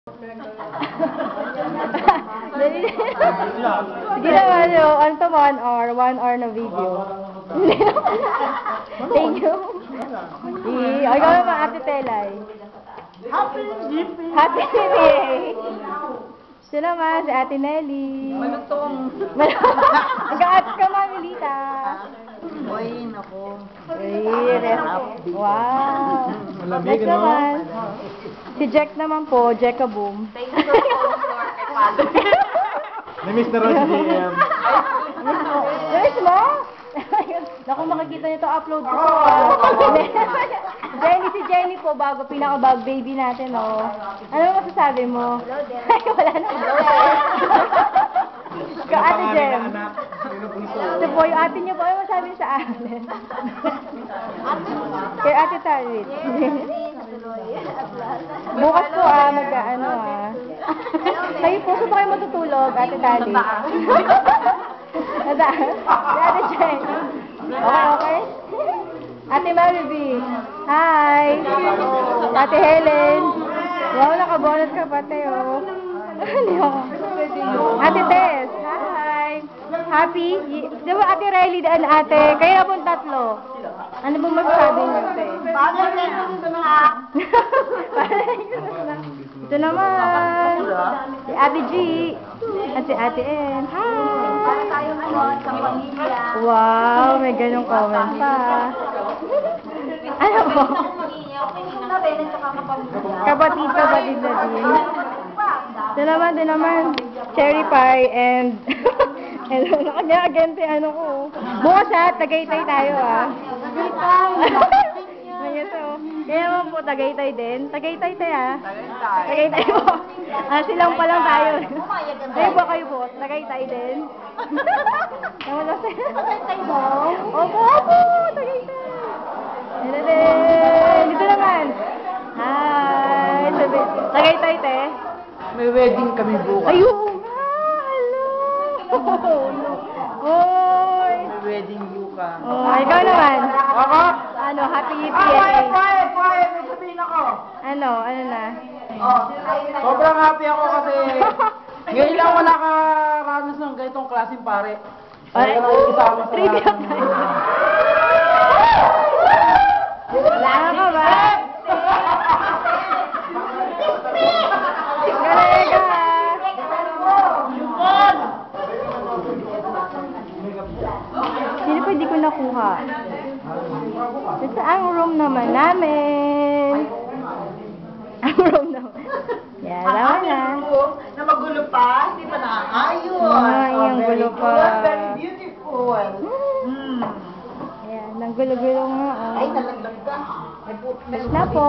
Hindi naman yun. Ano to, 1 hour? 1 hour na video. Thank you. Ikaw naman, Ate Telay. Happy GP! Happy birthday! Siya naman, si Ate Nelly. Malutong. Nag-aats ka, Mamilita. Uy, naku. Wow. Malamig, Next no? naman. Si Jack naman po, Jack Kaboom. Thank you for kay Father. Namiss na raw si JM. Yes mo? Naku, makikita niyo ito, upload ko. Si Jenny po, pinaka-bag baby natin, oh. Ano masasabi mo? Wala na. Ate Jem. Ito po, yung ate niyo po, ano masabi sa amin? Kay Ate Tarit. Bukas po, mag-ano, Kayo po, saan ba kayo matutulog, Ate Tarit? Nadaan? Si Ate Jen. Okay? Ate Mary B. Hi! Ate Helen. Wow, nakabonus ka pati, oh. Ate Tess. Hi! Happy? Di ba Ate Riley daan, ate? Kayo na pong tatlo. Ano bang magsasabi niyo, te? Ito naman. Si Ate G. At si Ate N. Hi! Wow, may ganong comment pa. Ano po? Kapatid na din. Ito naman, cherry pie and nakagagante ano ko. Bukas Tagaytay tayo Ngayon to. Kaya naman po, Tagaytay din. Tagaytay tayo Tagaytay po. Silang pa lang tayo. Kayo po, Tagaytay din. Tagaytay mo? Opo, Tagaytay. Dito naman. Hi! Tagaytay, te. May wedding kami bukas. Ayun nga! Hello! Hoy! May wedding yuka. Ikaw naman. Ako? Ano, happy Quiet! PSA. May sabihin ako. Ano na? Sobrang happy ako kasi ngayon lang wala nakaranas ng ganitong klaseng pare. Ay, Isama sa trivia lahat. tayo. Wala ka ba? Galega! Sino pa hindi ko nakuha? Ito ang room naman namin. Ang room naman. Yan, tama na. Na magulo pa, hindi pa naayos. Ay, ang gulo pa. Very beautiful. Ayan, ang gulo-gulo nga. Ay, nalaglag ka. Na po.